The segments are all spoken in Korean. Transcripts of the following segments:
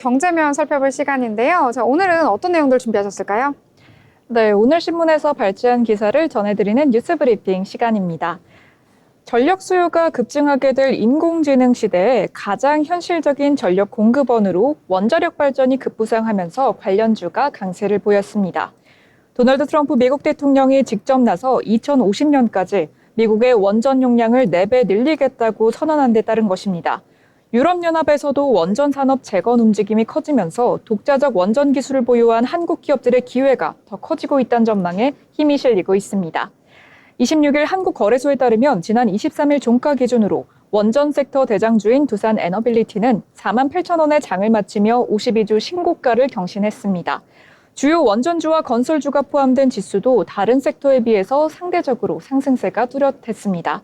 경제면 살펴볼 시간인데요. 자, 오늘은 어떤 내용들 준비하셨을까요? 네, 오늘 신문에서 발췌한 기사를 전해드리는 뉴스 브리핑 시간입니다. 전력 수요가 급증하게 될 인공지능 시대에 가장 현실적인 전력 공급원으로 원자력 발전이 급부상하면서 관련주가 강세를 보였습니다. 도널드 트럼프 미국 대통령이 직접 나서 2050년까지 미국의 원전 용량을 4배 늘리겠다고 선언한 데 따른 것입니다. 유럽연합에서도 원전 산업 재건 움직임이 커지면서 독자적 원전 기술을 보유한 한국 기업들의 기회가 더 커지고 있다는 전망에 힘이 실리고 있습니다. 26일 한국거래소에 따르면 지난 23일 종가 기준으로 원전 섹터 대장주인 두산 에너빌리티는 4만 8천 원의 장을 마치며 52주 신고가를 경신했습니다. 주요 원전주와 건설주가 포함된 지수도 다른 섹터에 비해서 상대적으로 상승세가 뚜렷했습니다.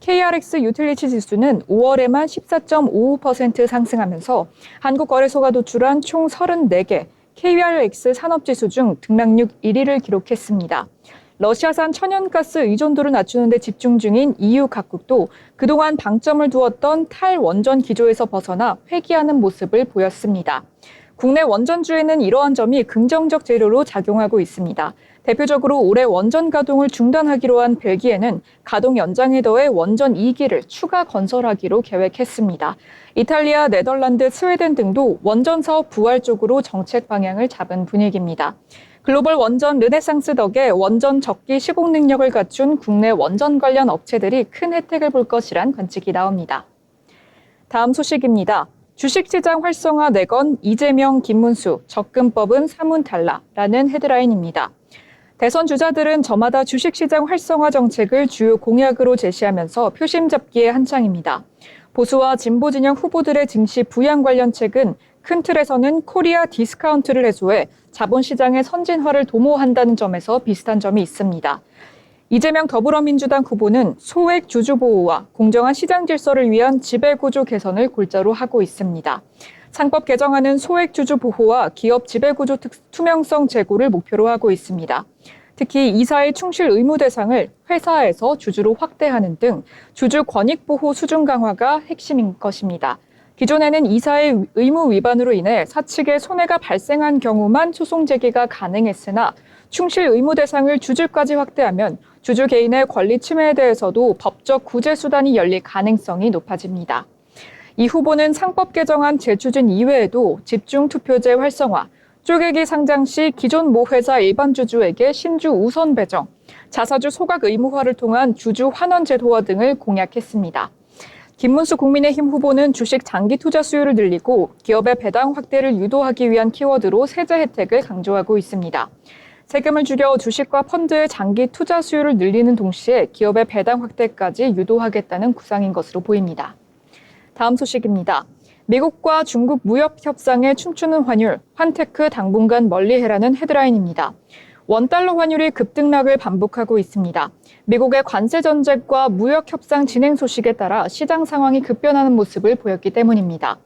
KRX 유틸리티 지수는 5월에만 14.55% 상승하면서 한국거래소가 도출한 총 34개 KRX 산업지수 중 등락률 1위를 기록했습니다. 러시아산 천연가스 의존도를 낮추는 데 집중 중인 EU 각국도 그동안 방점을 두었던 탈원전 기조에서 벗어나 회귀하는 모습을 보였습니다. 국내 원전주에는 이러한 점이 긍정적 재료로 작용하고 있습니다. 대표적으로 올해 원전 가동을 중단하기로 한 벨기에는 가동 연장에 더해 원전 2기를 추가 건설하기로 계획했습니다. 이탈리아, 네덜란드, 스웨덴 등도 원전 사업 부활 쪽으로 정책 방향을 잡은 분위기입니다. 글로벌 원전 르네상스 덕에 원전 적기 시공 능력을 갖춘 국내 원전 관련 업체들이 큰 혜택을 볼 것이란 관측이 나옵니다. 다음 소식입니다. 주식시장 활성화 내건 이재명, 김문수, 접근법은 사문달라라는 헤드라인입니다. 대선 주자들은 저마다 주식시장 활성화 정책을 주요 공약으로 제시하면서 표심 잡기에 한창입니다. 보수와 진보 진영 후보들의 증시 부양 관련책은 큰 틀에서는 코리아 디스카운트를 해소해 자본시장의 선진화를 도모한다는 점에서 비슷한 점이 있습니다. 이재명 더불어민주당 후보는 소액 주주 보호와 공정한 시장 질서를 위한 지배구조 개선을 골자로 하고 있습니다. 상법 개정안은 소액 주주 보호와 기업 지배구조 투명성 제고를 목표로 하고 있습니다. 특히 이사의 충실 의무 대상을 회사에서 주주로 확대하는 등 주주 권익 보호 수준 강화가 핵심인 것입니다. 기존에는 이사의 의무 위반으로 인해 사측에 손해가 발생한 경우만 소송 제기가 가능했으나 충실 의무 대상을 주주까지 확대하면 주주 개인의 권리 침해에 대해서도 법적 구제 수단이 열릴 가능성이 높아집니다. 이 후보는 상법 개정안 재추진 이외에도 집중 투표제 활성화, 쪼개기 상장 시 기존 모회사 일반 주주에게 신주 우선 배정, 자사주 소각 의무화를 통한 주주 환원 제도화 등을 공약했습니다. 김문수 국민의힘 후보는 주식 장기 투자 수요를 늘리고 기업의 배당 확대를 유도하기 위한 키워드로 세제 혜택을 강조하고 있습니다. 세금을 줄여 주식과 펀드의 장기 투자 수요를 늘리는 동시에 기업의 배당 확대까지 유도하겠다는 구상인 것으로 보입니다. 다음 소식입니다. 미국과 중국 무역 협상에 춤추는 환율, 환테크 당분간 멀리해라는 헤드라인입니다. 원달러 환율이 급등락을 반복하고 있습니다. 미국의 관세 전쟁과 무역 협상 진행 소식에 따라 시장 상황이 급변하는 모습을 보였기 때문입니다.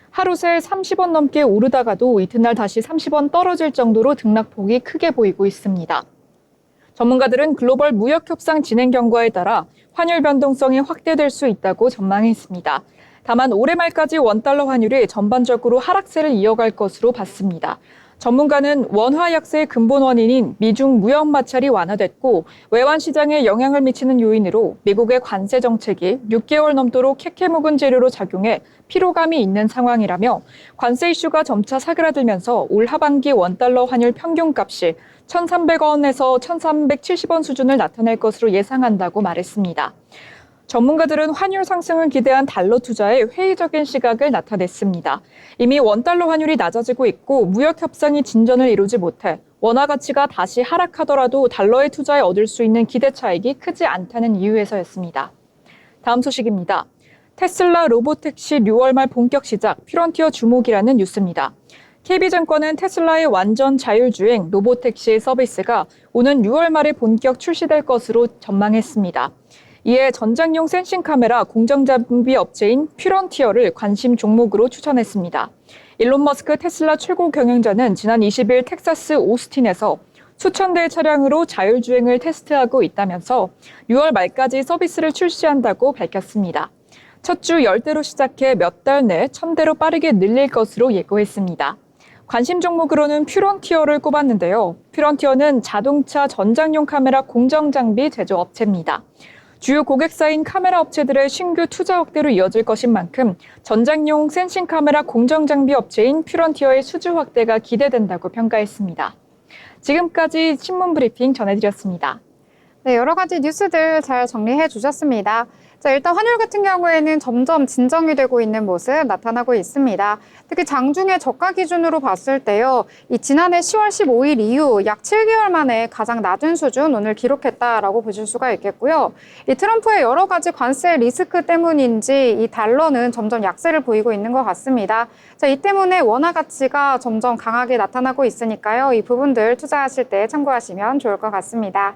하루 새 30원 넘게 오르다가도 이튿날 다시 30원 떨어질 정도로 등락폭이 크게 보이고 있습니다. 전문가들은 글로벌 무역 협상 진행 경과에 따라 환율 변동성이 확대될 수 있다고 전망했습니다. 다만 올해 말까지 원달러 환율이 전반적으로 하락세를 이어갈 것으로 봤습니다. 전문가는 원화 약세의 근본 원인인 미중 무역 마찰이 완화됐고 외환 시장에 영향을 미치는 요인으로 미국의 관세 정책이 6개월 넘도록 캐캐묵은 재료로 작용해 피로감이 있는 상황이라며 관세 이슈가 점차 사그라들면서 올 하반기 원달러 환율 평균값이 1,300원에서 1,370원 수준을 나타낼 것으로 예상한다고 말했습니다. 전문가들은 환율 상승을 기대한 달러 투자에 회의적인 시각을 나타냈습니다. 이미 원달러 환율이 낮아지고 있고 무역 협상이 진전을 이루지 못해 원화 가치가 다시 하락하더라도 달러의 투자에 얻을 수 있는 기대 차익이 크지 않다는 이유에서였습니다. 다음 소식입니다. 테슬라 로보택시 6월 말 본격 시작, 피런티어 주목이라는 뉴스입니다. KB증권은 테슬라의 완전 자율주행 로보택시 서비스가 오는 6월 말에 본격 출시될 것으로 전망했습니다. 이에 전장용 센싱 카메라 공정 장비 업체인 퓨런티어를 관심 종목으로 추천했습니다. 일론 머스크 테슬라 최고 경영자는 지난 20일 텍사스 오스틴에서 수천 대의 차량으로 자율주행을 테스트하고 있다면서 6월 말까지 서비스를 출시한다고 밝혔습니다. 첫 주 10대로 시작해 몇 달 내 1000대로 빠르게 늘릴 것으로 예고했습니다. 관심 종목으로는 퓨런티어를 꼽았는데요. 퓨런티어는 자동차 전장용 카메라 공정 장비 제조업체입니다. 주요 고객사인 카메라 업체들의 신규 투자 확대로 이어질 것인 만큼 전장용 센싱 카메라 공정 장비 업체인 퓨런티어의 수주 확대가 기대된다고 평가했습니다. 지금까지 신문 브리핑 전해드렸습니다. 네, 여러 가지 뉴스들 잘 정리해 주셨습니다. 자, 일단 환율 같은 경우에는 점점 진정이 되고 있는 모습 나타나고 있습니다. 특히 장중에 저가 기준으로 봤을 때요. 이 지난해 10월 15일 이후 약 7개월 만에 가장 낮은 수준 오늘 기록했다라고 보실 수가 있겠고요. 이 트럼프의 여러 가지 관세 리스크 때문인지 이 달러는 점점 약세를 보이고 있는 것 같습니다. 자, 이 때문에 원화 가치가 점점 강하게 나타나고 있으니까요. 이 부분들 투자하실 때 참고하시면 좋을 것 같습니다.